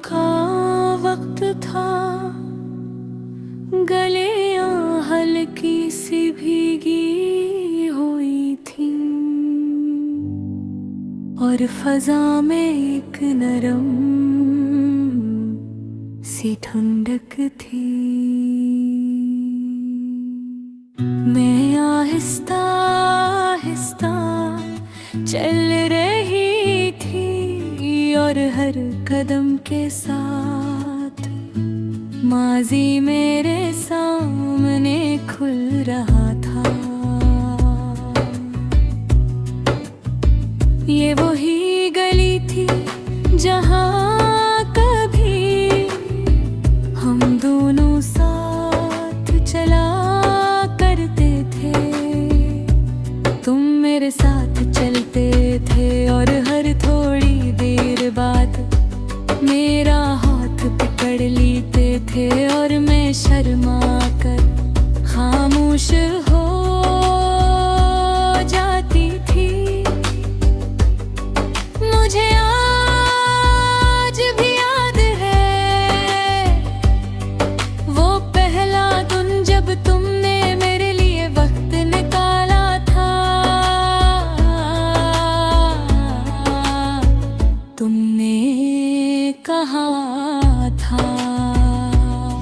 का वक्त था, गलियां हल्की सी भीगी हुई थी और फजा में एक नरम सी ठंडक थी। मैं आहिस्ता आहिस्ता चल रही थी और हर कदम के साथ माजी मेरे सामने खुल रहा था। ये वही गली थी जहाँ कभी हम दोनों साथ चला करते थे। तुम मेरे साथ चलते थे और हर थोड़ी देर बाद मेरा हाथ पकड़ लेते थे और मैं शर्मा कर खामोश हो जाती थी। मुझे आज भी याद है वो पहला दिन जब तुमने मेरे लिए वक्त निकाला था। तुमने कहा था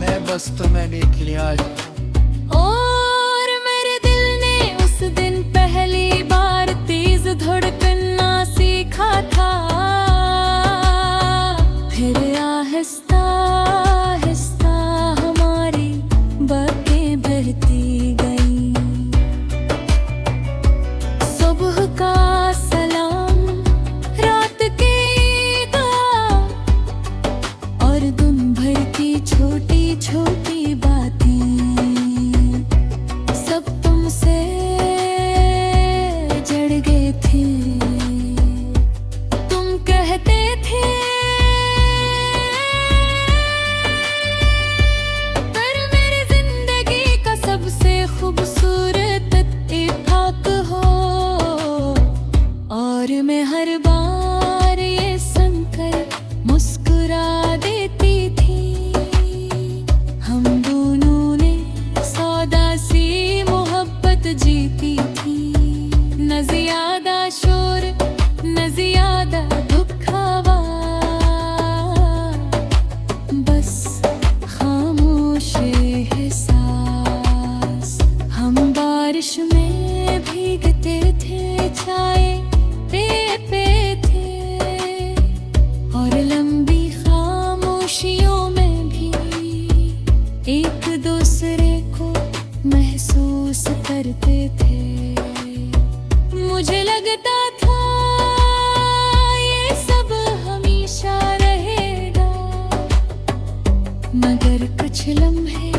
मैं बस तुम्हें देख लिया। और मेरे दिल ने उस दिन पहली बार तेज धड़कना सीखा था। फिर आहिस्ता आहिस्ता हमारी बातें बढ़ती गई। सुबह का सलाम, रात की ईद और दिन भर की छोटी छोटी बातें सब तुमसे जड़ गए थे। तुम कहते थे पर मेरी जिंदगी का सबसे खूबसूरत इत्तेफाक हो। और मैं हर बार ये सुनकर मुस्कुरा देती थी। हम दोनों ने सौदा सी मोहब्बत जीती थी। न ज्यादा शोर न ज्यादा दुखावा, बस खामोश एहसास। हम बारिश में भीगते थे, चाय पे थे और लंबी खामोशियों में भी एक दूसरे को महसूस करते थे। मुझे लगता था ये सब हमेशा रहेगा, मगर कुछ लम्हे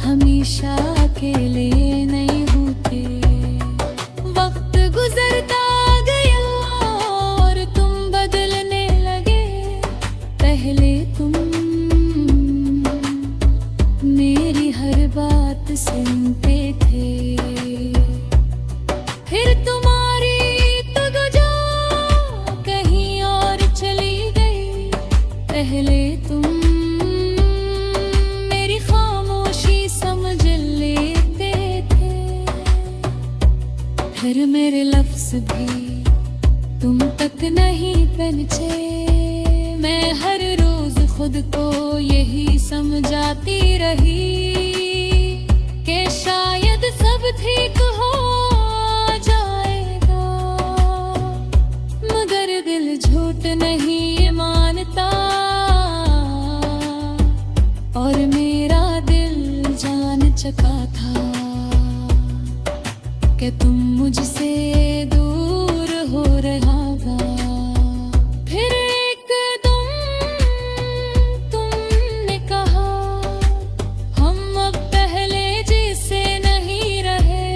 हमेशा अकेले नहीं होते। वक्त गुजरता गया और तुम बदलने लगे। पहले तुम मेरी हर बात सुनते थे, फिर तुम्हारी तुगजा कहीं और चली गई। पहले तुम मेरी खामोशी समझ लेते थे, फिर मेरे लफ्ज भी तुम तक नहीं पहुंचे। मैं हर रोज खुद को यही समझाती रही कि शायद सब ठीक हो जाएगा, मगर दिल झूठ नहीं मानता। और मेरा दिल जान चुका था कि तुम मुझसे दूर हो रहा था। फिर एक तुमने कहा हम अब पहले जैसे नहीं रहे।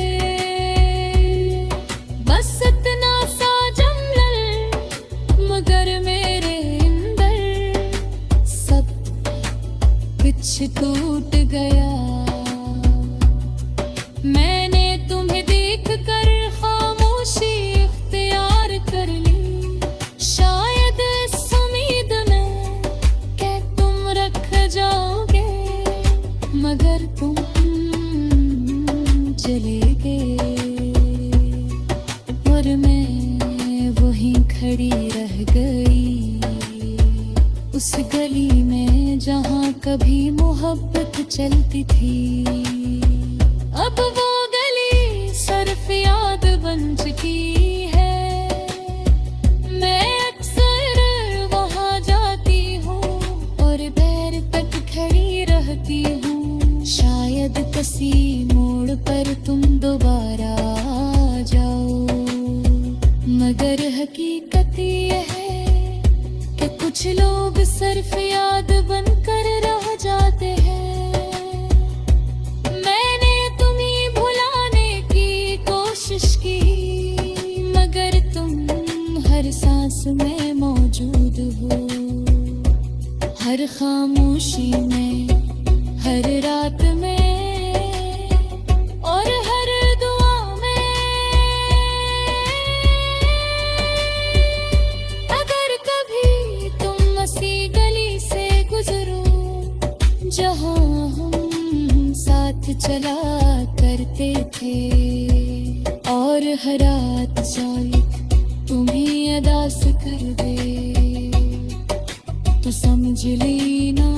बस इतना सा जमल, मगर मेरे अंदर सब कुछ टूट गया। मैंने तुम्हें देख कर खामोशी इख्तियार कर ली। शायद इस उम्मीद में अगर तुम चले गए और मैं वहीं खड़ी रह गई उस गली में जहाँ कभी मोहब्बत चलती थी। अब वो गली सिर्फ याद बन चुकी है। मैं अक्सर वहाँ जाती हूँ और पैर तक खड़ी रहती हूँ। शायद किसी मोड़ पर तुम दोबारा आ जाओ, मगर हकीकत ये है कि कुछ लोग सिर्फ याद बनकर रह जाते हैं। मैंने तुम्हें भुलाने की कोशिश की, मगर तुम हर सांस में मौजूद हो, हर खामोशी में, हर रात में और हर दुआ में। अगर कभी तुम ऐसी गली से गुजरो जहाँ हम साथ चला करते थे और हर रात शायद तुम्हें अदास कर दे, तो समझ लेना